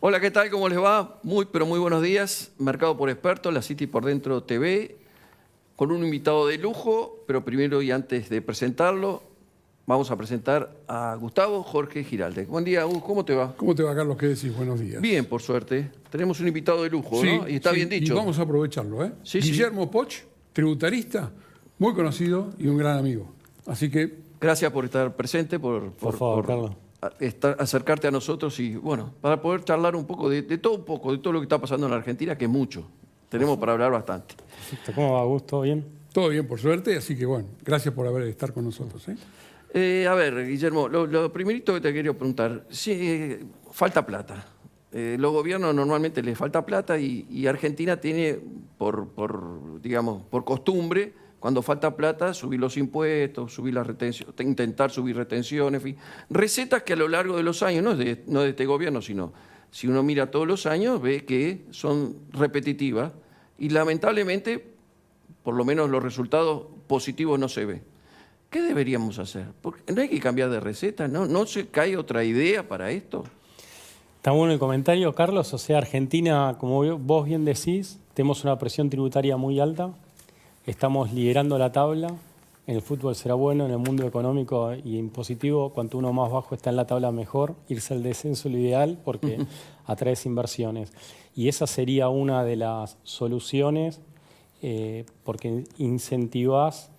Hola, ¿qué tal? ¿Cómo les va? Muy, pero muy buenos días. Mercado por Expertos, la City por Dentro TV, con un invitado de lujo, pero primero y antes de presentarlo, vamos a presentar a Gustavo Jorge Giralde. Buen día, Gus, ¿cómo te va? ¿Cómo te va, Carlos? ¿Qué decís? Buenos días. Bien, por suerte. Tenemos un invitado de lujo, Sí, ¿no? Y está sí, bien dicho. Y vamos a aprovecharlo, ¿eh? Sí, Guillermo Poch, tributarista, muy conocido y un gran amigo. Así que... Gracias por estar presente, por favor, Carlos. Acercarte a nosotros y, bueno, para poder charlar un poco de todo lo que está pasando en la Argentina, que es mucho. Tenemos para hablar bastante. Perfecto. ¿Cómo va, Gus? ¿Todo bien? Todo bien, por suerte, así que, bueno, gracias por estar con nosotros, ¿eh? A ver, Guillermo, lo primerito que te quería preguntar, sí, falta plata. Los gobiernos normalmente les falta plata y Argentina tiene digamos, por costumbre, cuando falta plata, subir los impuestos, subir las retenciones, intentar subir retenciones, en fin. Recetas que a lo largo de los años, no de este gobierno, sino si uno mira todos los años, ve que son repetitivas y lamentablemente, por lo menos los resultados positivos no se ven. ¿Qué deberíamos hacer? Porque no hay que cambiar de receta, ¿no? ¿No se cae otra idea para esto? Está bueno el comentario, Carlos. O sea, Argentina, como vos bien decís, tenemos una presión tributaria muy alta. Estamos liderando la tabla. En el fútbol será bueno, en el mundo económico y impositivo, cuanto uno más bajo está en la tabla mejor. Irse al descenso lo ideal porque atraes inversiones. Y esa sería una de las soluciones porque incentivás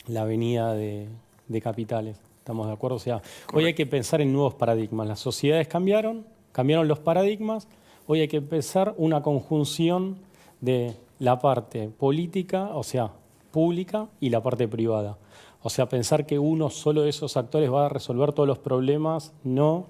la venida de capitales. ¿Estamos de acuerdo? O sea, hoy hay que pensar en nuevos paradigmas. Las sociedades cambiaron los paradigmas. Hoy hay que pensar una conjunción de la parte política, o sea, pública, y la parte privada. O sea, pensar que uno solo de esos actores va a resolver todos los problemas, no.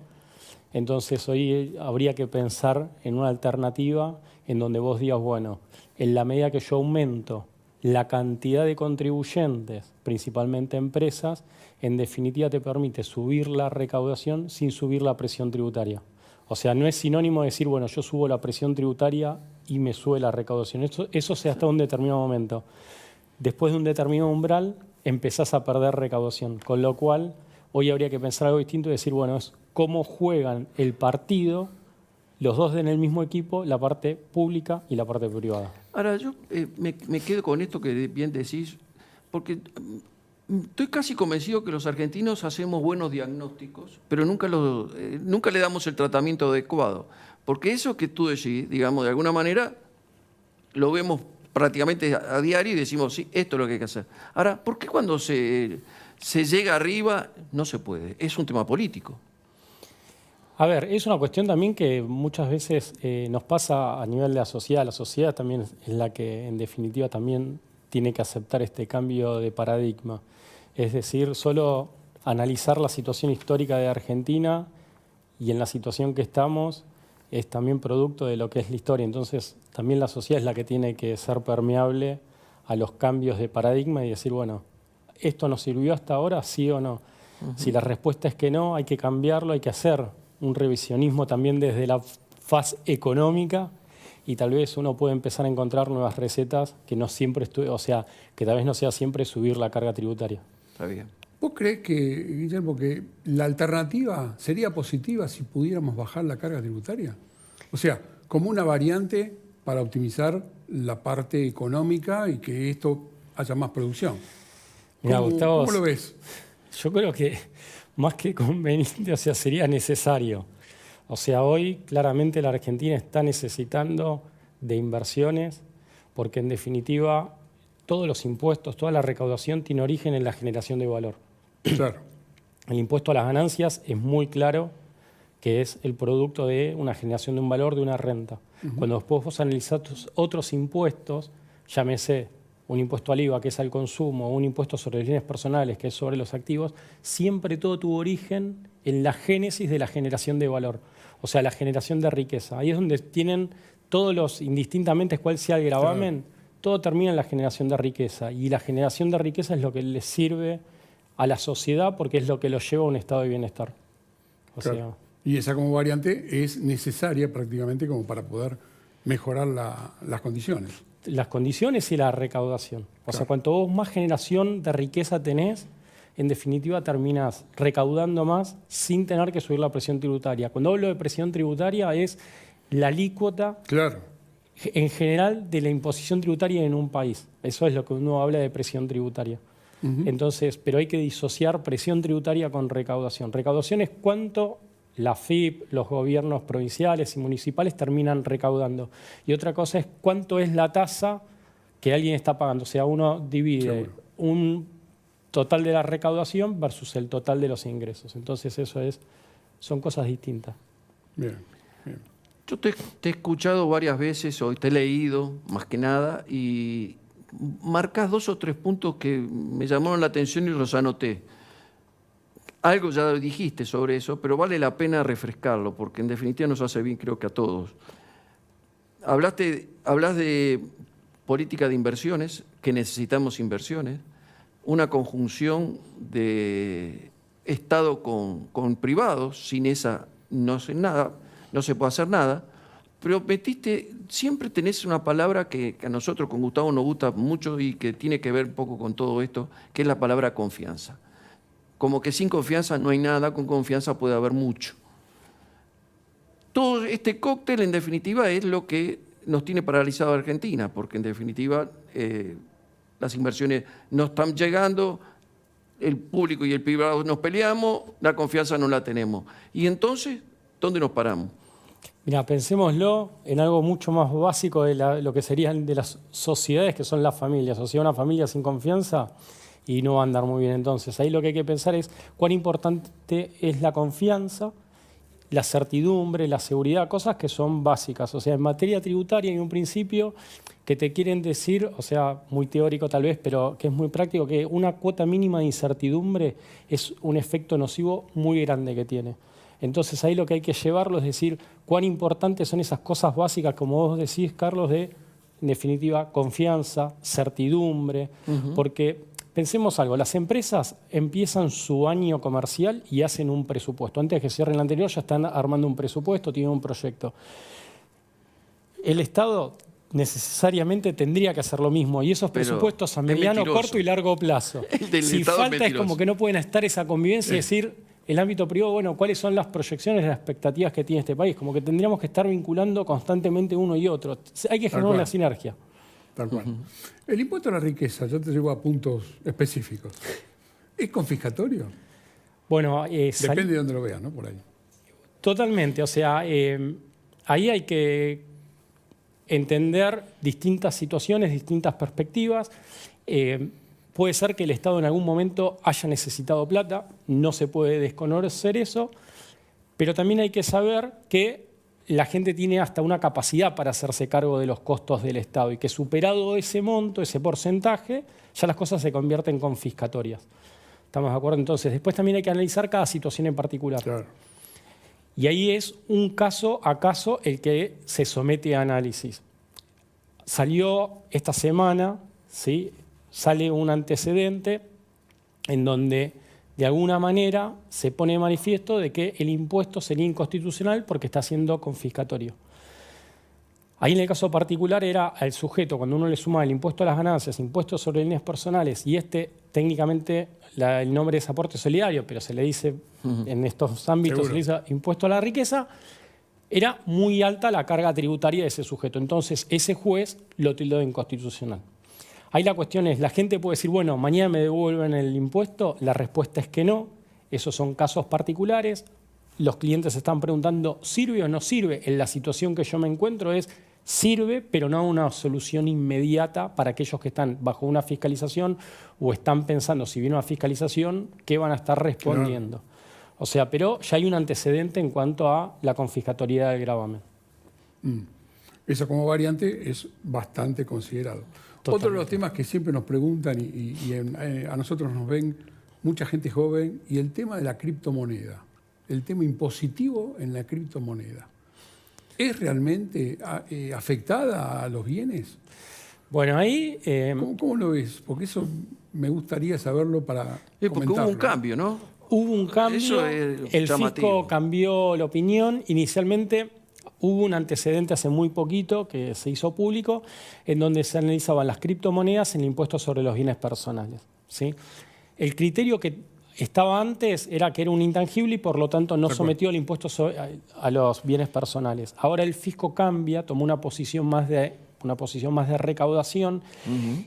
Entonces hoy habría que pensar en una alternativa en donde vos digas, bueno, en la medida que yo aumento la cantidad de contribuyentes, principalmente empresas, en definitiva te permite subir la recaudación sin subir la presión tributaria. O sea, no es sinónimo de decir, bueno, yo subo la presión tributaria y me sube la recaudación. Eso se hasta un determinado momento. Después de un determinado umbral, empezás a perder recaudación. Con lo cual, hoy habría que pensar algo distinto y decir, bueno, es cómo juegan el partido los dos en el mismo equipo, la parte pública y la parte privada. Ahora, yo me quedo con esto que bien decís, porque estoy casi convencido que los argentinos hacemos buenos diagnósticos, pero nunca le damos el tratamiento adecuado. Porque eso que tú decís, digamos, de alguna manera, lo vemos prácticamente a diario y decimos, sí, esto es lo que hay que hacer. Ahora, ¿por qué cuando se llega arriba no se puede? Es un tema político. A ver, es una cuestión también que muchas veces nos pasa a nivel de la sociedad. La sociedad también es la que, en definitiva, también tiene que aceptar este cambio de paradigma. Es decir, solo analizar la situación histórica de Argentina y en la situación que estamos es también producto de lo que es la historia. Entonces, también la sociedad es la que tiene que ser permeable a los cambios de paradigma y decir, bueno, ¿esto nos sirvió hasta ahora, sí o no? Si la respuesta es que no, hay que cambiarlo, hay que hacer un revisionismo también desde la faz económica y tal vez uno puede empezar a encontrar nuevas recetas que no siempre o sea, que tal vez no sea siempre subir la carga tributaria. Está bien. ¿Vos creés que, Guillermo, que la alternativa sería positiva si pudiéramos bajar la carga tributaria? O sea, como una variante para optimizar la parte económica y que esto haya más producción. Mirá, Gustavo, ¿Cómo lo ves? Yo creo que más que conveniente, o sea, sería necesario. O sea, hoy claramente la Argentina está necesitando de inversiones porque en definitiva todos los impuestos, toda la recaudación tiene origen en la generación de valor. Claro. El impuesto a las ganancias es muy claro que es el producto de una generación de un valor, de una renta. Cuando después vos analizás otros impuestos, llámese un impuesto al IVA, que es al consumo, un impuesto sobre los bienes personales, que es sobre los activos, siempre todo tuvo origen en la génesis de la generación de valor, o sea, la generación de riqueza. Ahí es donde tienen todos los, indistintamente cuál sea el gravamen, todo termina en la generación de riqueza. Y la generación de riqueza es lo que les sirve a la sociedad porque es lo que los lleva a un estado de bienestar. O sea, y esa como variante es necesaria prácticamente como para poder mejorar las condiciones. Las condiciones y la recaudación. O sea, cuanto vos más generación de riqueza tenés, en definitiva terminas recaudando más sin tener que subir la presión tributaria. Cuando hablo de presión tributaria es la alícuota Claro. en general de la imposición tributaria en un país. Eso es lo que uno habla de presión tributaria. Entonces, pero hay que disociar presión tributaria con recaudación. Recaudación es cuánto la FIP, los gobiernos provinciales y municipales terminan recaudando. Y otra cosa es cuánto es la tasa que alguien está pagando. O sea, uno divide un total de la recaudación versus el total de los ingresos. Entonces, son cosas distintas. Bien, bien. Yo te he escuchado varias veces, o te he leído más que nada, y marcas 2 o 3 puntos que me llamaron la atención y los anoté. Algo ya dijiste sobre eso, pero vale la pena refrescarlo, porque en definitiva nos hace bien, creo que a todos. Hablas de política de inversiones, que necesitamos inversiones, una conjunción de Estado con privados, sin esa no sé nada, no se puede hacer nada, pero siempre tenés una palabra que a nosotros con Gustavo nos gusta mucho y que tiene que ver un poco con todo esto, que es la palabra confianza. Como que sin confianza no hay nada, con confianza puede haber mucho. Todo este cóctel, en definitiva, es lo que nos tiene paralizado a Argentina, porque en definitiva las inversiones no están llegando, el público y el privado nos peleamos, la confianza no la tenemos. Y entonces, ¿dónde nos paramos? Mira, pensémoslo en algo mucho más básico de lo que serían de las sociedades, que son las familias. O sea, una familia sin confianza y no va a andar muy bien. Entonces, ahí lo que hay que pensar es cuán importante es la confianza, la certidumbre, la seguridad, cosas que son básicas. O sea, en materia tributaria hay un principio que te quieren decir, o sea, muy teórico tal vez, pero que es muy práctico, que una cuota mínima de incertidumbre es un efecto nocivo muy grande que tiene. Entonces ahí lo que hay que llevarlo es decir cuán importantes son esas cosas básicas, como vos decís, Carlos, en definitiva, confianza, certidumbre, porque pensemos algo, las empresas empiezan su año comercial y hacen un presupuesto. Antes de que cierren el anterior ya están armando un presupuesto, tienen un proyecto. El Estado necesariamente tendría que hacer lo mismo y esos presupuestos a mediano, corto y largo plazo. Si falta es como que no pueden estar esa convivencia y decir el ámbito privado, bueno, ¿cuáles son las proyecciones, las expectativas que tiene este país? Como que tendríamos que estar vinculando constantemente uno y otro. Hay que generar una sinergia. Tal cual. El impuesto a la riqueza, yo te llevo a puntos específicos. ¿Es confiscatorio? Bueno, depende de dónde lo veas, ¿no? Por ahí. Totalmente. O sea, ahí hay que entender distintas situaciones, distintas perspectivas. Puede ser que el Estado en algún momento haya necesitado plata, no se puede desconocer eso, pero también hay que saber que la gente tiene hasta una capacidad para hacerse cargo de los costos del Estado y que superado ese monto, ese porcentaje, ya las cosas se convierten en confiscatorias. ¿Estamos de acuerdo? Entonces, después también hay que analizar cada situación en particular. Claro. Y ahí es un caso a caso el que se somete a análisis. Salió esta semana, ¿sí? Sale un antecedente en donde de alguna manera se pone de manifiesto de que el impuesto sería inconstitucional porque está siendo confiscatorio. Ahí en el caso particular era al sujeto, cuando uno le suma el impuesto a las ganancias, impuestos sobre bienes personales y técnicamente el nombre es aporte solidario, pero se le dice en estos ámbitos, se le dice impuesto a la riqueza, era muy alta la carga tributaria de ese sujeto. Entonces ese juez lo tildó de inconstitucional. Ahí la cuestión es, la gente puede decir, bueno, mañana me devuelven el impuesto. La respuesta es que no. Esos son casos particulares. Los clientes se están preguntando, ¿sirve o no sirve? En la situación que yo me encuentro sirve, pero no una solución inmediata para aquellos que están bajo una fiscalización o están pensando, si viene una fiscalización, ¿qué van a estar respondiendo? Claro. O sea, pero ya hay un antecedente en cuanto a la confiscatoriedad del gravamen. Eso como variante es bastante considerado. Totalmente. Otro de los temas que siempre nos preguntan a nosotros nos ven mucha gente joven y el tema de la criptomoneda, el tema impositivo en la criptomoneda. ¿Es realmente afectada a los bienes? Bueno, ahí... ¿Cómo lo ves? Porque eso me gustaría saberlo para porque hubo un cambio, ¿no? Hubo un cambio, el fisco cambió la opinión. Inicialmente hubo un antecedente hace muy poquito que se hizo público en donde se analizaban las criptomonedas en el impuesto sobre los bienes personales, ¿sí? el criterio que estaba antes era que era un intangible y por lo tanto no De acuerdo. sometió el impuesto a los bienes personales. Ahora el fisco cambia, tomó una posición más de recaudación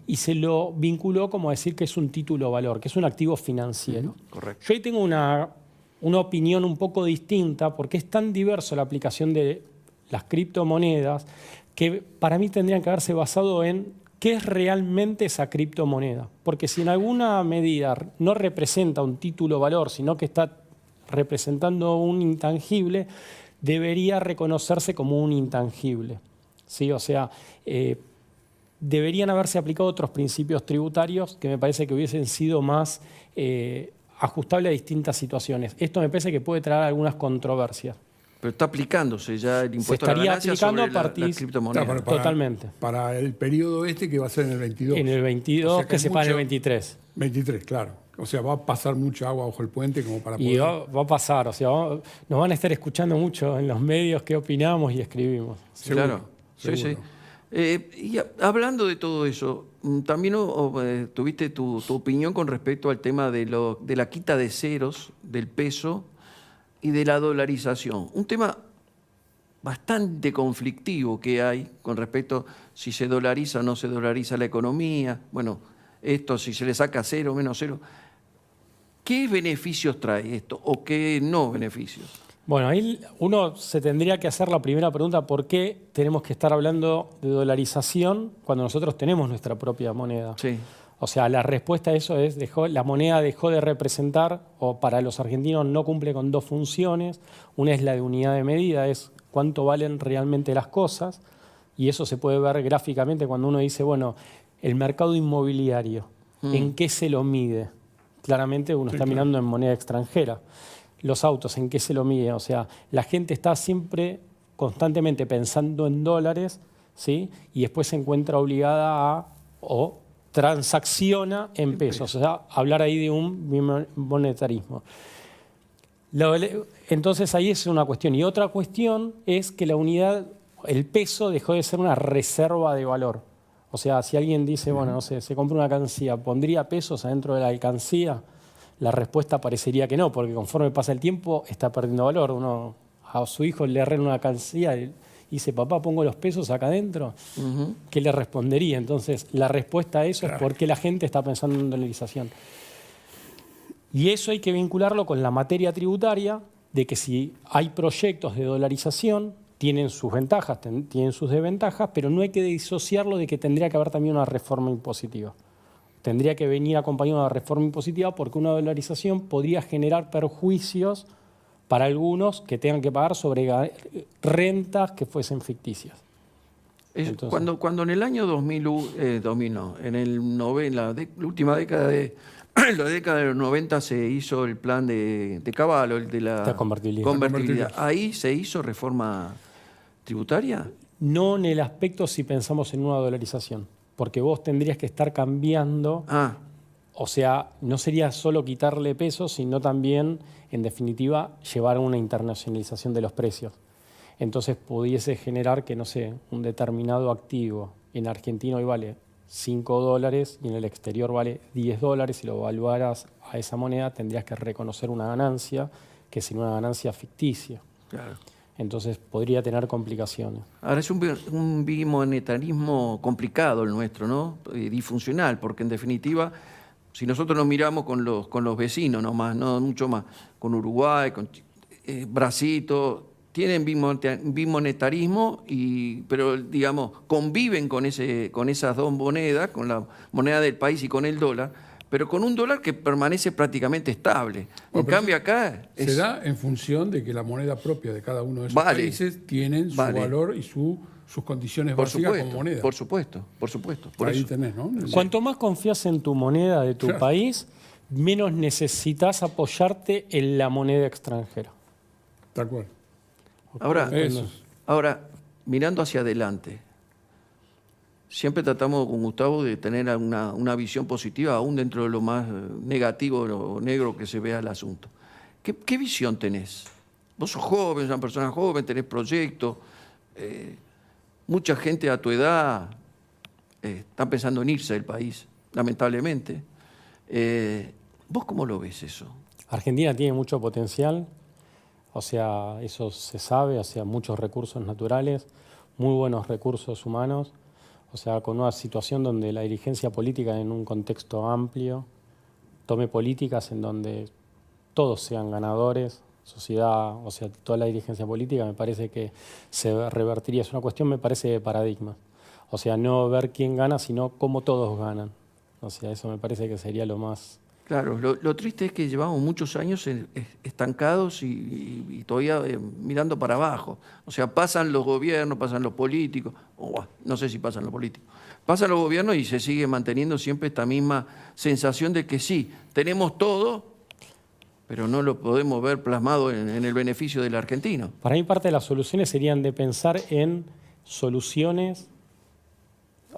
y se lo vinculó como decir que es un título valor, que es un activo financiero. Correcto. Yo ahí tengo una opinión un poco distinta porque es tan diverso la aplicación de las criptomonedas que para mí tendrían que haberse basado en qué es realmente esa criptomoneda. Porque si en alguna medida no representa un título valor, sino que está representando un intangible, debería reconocerse como un intangible. ¿Sí? O sea, deberían haberse aplicado otros principios tributarios que me parece que hubiesen sido más ajustables a distintas situaciones. Esto me parece que puede traer algunas controversias. Pero está aplicándose ya el impuesto a la estaría ganancia aplicando sobre a partir- la criptomoneda. Claro, Totalmente. Para el periodo que va a ser en el 22. En el 22, O sea que se paga en el mucho- 23. 23, claro. O sea, va a pasar mucha agua bajo el puente como para Y poder... va a pasar, o sea, nos van a estar escuchando mucho en los medios qué opinamos y escribimos. Seguro, Claro, sí, sí. seguro. Hablando de todo eso, también tuviste tu opinión con respecto al tema de la quita de ceros del peso y de la dolarización. Un tema bastante conflictivo que hay con respecto si se dolariza o no se dolariza la economía. Bueno, esto si se le saca cero o menos cero. ¿Qué beneficios trae esto o qué no beneficios? Bueno, ahí uno se tendría que hacer la primera pregunta, ¿por qué tenemos que estar hablando de dolarización cuando nosotros tenemos nuestra propia moneda? Sí. O sea, la respuesta a eso es, la moneda dejó de representar, o para los argentinos no cumple con dos funciones. Una es la de unidad de medida, es cuánto valen realmente las cosas, y eso se puede ver gráficamente cuando uno dice, bueno, el mercado inmobiliario, ¿en qué se lo mide? Claramente uno está mirando en moneda extranjera. Los autos, ¿en qué se lo mide? O sea, la gente está siempre, constantemente pensando en dólares, ¿sí? Y después se encuentra obligada o transacciona en pesos. O sea, hablar ahí de un monetarismo. Entonces ahí es una cuestión. Y otra cuestión es que la unidad, el peso dejó de ser una reserva de valor. O sea, si alguien dice, bueno, no sé, se compra una alcancía, ¿pondría pesos adentro de la alcancía? La respuesta parecería que no, porque conforme pasa el tiempo está perdiendo valor. Uno a su hijo le arregla una alcancía y dice, papá, ¿pongo los pesos acá adentro? ¿Qué le respondería? Entonces, la respuesta a eso es por qué la gente está pensando en dolarización. Y eso hay que vincularlo con la materia tributaria, de que si hay proyectos de dolarización, tienen sus ventajas, tienen sus desventajas, pero no hay que disociarlo de que tendría que haber también una reforma impositiva. Tendría que venir acompañada de una reforma impositiva porque una dolarización podría generar perjuicios para algunos que tengan que pagar sobre rentas que fuesen ficticias. Entonces, cuando en el año 2000 no, en la última década la década de los 90 se hizo el plan de Cavallo, el de la convertibilidad. ¿Ahí se hizo reforma tributaria? No en el aspecto si pensamos en una dolarización, porque vos tendrías que estar cambiando. O sea, no sería solo quitarle pesos, sino también, en definitiva, llevar a una internacionalización de los precios. Entonces pudiese generar que, no sé, un determinado activo en Argentina hoy vale $5 y en el exterior vale $10, si lo evaluaras a esa moneda tendrías que reconocer una ganancia que sería una ganancia ficticia. Claro. Entonces podría tener complicaciones. Ahora es un bimonetarismo complicado el nuestro, ¿no? Disfuncional, porque en definitiva, si nosotros nos miramos con los vecinos nomás, no mucho más, con Uruguay, con Brasil, tienen bimonetarismo, pero digamos, conviven con esas dos monedas, con la moneda del país y con el dólar, pero con un dólar que permanece prácticamente estable. En cambio acá... Se da en función de que la moneda propia de cada uno de esos países tienen su valor y sus condiciones básicas como moneda. Por supuesto. Por ahí eso. tenés, ¿no? Cuanto más confías en tu moneda de tu país, menos necesitas apoyarte en la moneda extranjera. Tal cual. Ahora, mirando hacia adelante, siempre tratamos con Gustavo de tener una visión positiva, aún dentro de lo más negativo o negro que se vea el asunto. ¿Qué visión tenés? Vos sos joven, sos una persona joven, tenés proyectos, mucha gente a tu edad está pensando en irse del país, lamentablemente. ¿Vos cómo lo ves eso? Argentina tiene mucho potencial, o sea, eso se sabe, o sea, muchos recursos naturales, muy buenos recursos humanos, o sea, con una situación donde la dirigencia política en un contexto amplio tome políticas en donde todos sean ganadores, sociedad, o sea, toda la dirigencia política, me parece que se revertiría. Es una cuestión, me parece, de paradigma. O sea, no ver quién gana, sino cómo todos ganan. O sea, eso me parece que sería lo más... Claro, lo triste es que llevamos muchos años estancados y todavía mirando para abajo. O sea, pasan los gobiernos, pasan los políticos, no sé si pasan los políticos, pasan los gobiernos y se sigue manteniendo siempre esta misma sensación de que sí, tenemos todo, pero no lo podemos ver plasmado en el beneficio del argentino. Para mí parte de las soluciones serían de pensar en soluciones,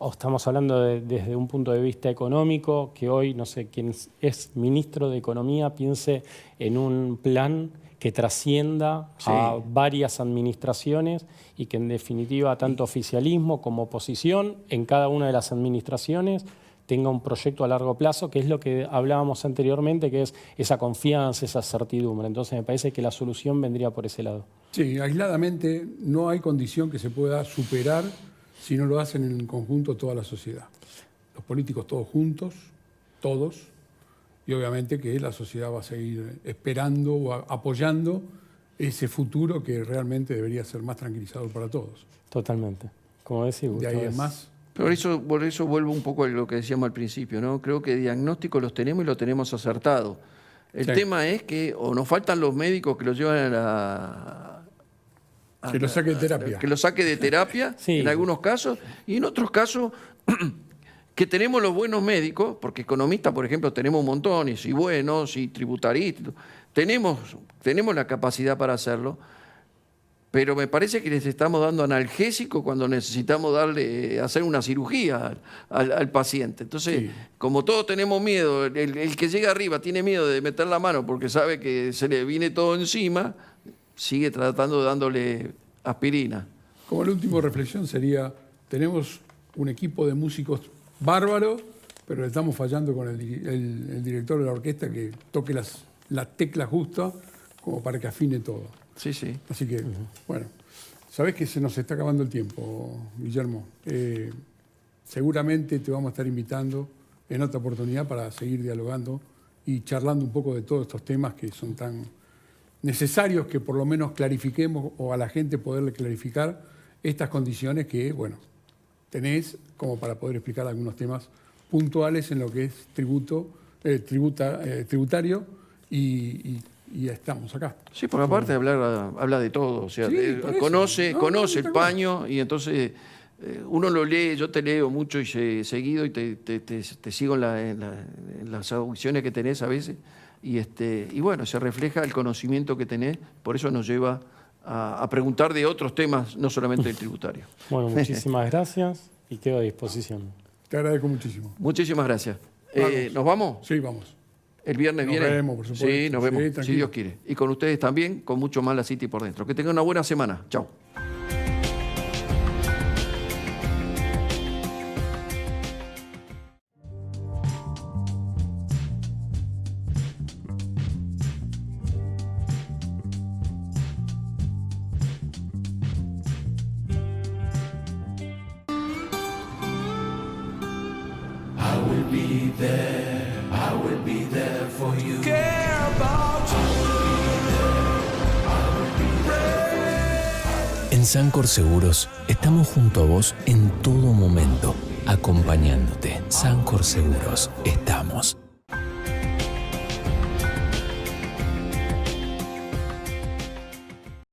o estamos hablando desde un punto de vista económico, que hoy, no sé, quien es ministro de Economía piense en un plan que trascienda a varias administraciones y que en definitiva tanto oficialismo como oposición en cada una de las administraciones tenga un proyecto a largo plazo, que es lo que hablábamos anteriormente, que es esa confianza, esa certidumbre. Entonces me parece que la solución vendría por ese lado. Sí, aisladamente no hay condición que se pueda superar si no lo hacen en conjunto toda la sociedad. Los políticos todos juntos, todos, y obviamente que la sociedad va a seguir esperando o apoyando ese futuro que realmente debería ser más tranquilizador para todos. Totalmente. Como decís, De ahí en más... Por eso vuelvo un poco a lo que decíamos al principio, ¿no? Creo que diagnósticos los tenemos y los tenemos acertados. El tema es que o nos faltan los médicos que los llevan que lo saque de terapia. Que lo saque de terapia, sí. En algunos casos, y en otros casos que tenemos los buenos médicos, porque economistas, por ejemplo, tenemos un montón, y buenos, y tributaristas, tenemos la capacidad para hacerlo, pero me parece que les estamos dando analgésico cuando necesitamos hacer una cirugía al paciente. Entonces, como todos tenemos miedo, el que llega arriba tiene miedo de meter la mano porque sabe que se le viene todo encima, sigue tratando de dándole aspirina. Como la última reflexión sería, tenemos un equipo de músicos bárbaro, pero le estamos fallando con el director de la orquesta que toque las teclas justas como para que afine todo. Sí, sí. Así que, bueno, sabés que se nos está acabando el tiempo, Guillermo. Seguramente te vamos a estar invitando en otra oportunidad para seguir dialogando y charlando un poco de todos estos temas que son tan necesarios que por lo menos clarifiquemos o a la gente poderle clarificar estas condiciones que, bueno, tenés como para poder explicar algunos temas puntuales en lo que es tributario y estamos acá. Sí, porque aparte habla de todo, o sea, Sí, conoce el está paño y entonces uno lo lee, yo te leo mucho y seguido y te sigo en las audiciones que tenés a veces y bueno, se refleja el conocimiento que tenés, por eso nos lleva a preguntar de otros temas, no solamente del tributario. Bueno, muchísimas gracias y quedo a disposición. Te agradezco muchísimo. Muchísimas gracias. Vamos. ¿Nos vamos? Sí, vamos. El viernes viene. Nos vemos, por supuesto. Sí, nos vemos, Sí, si Dios quiere. Y con ustedes también, con mucho más La City por dentro. Que tengan una buena semana. Chao. En Sancor Seguros estamos junto a vos en todo momento, acompañándote. Sancor Seguros, estamos.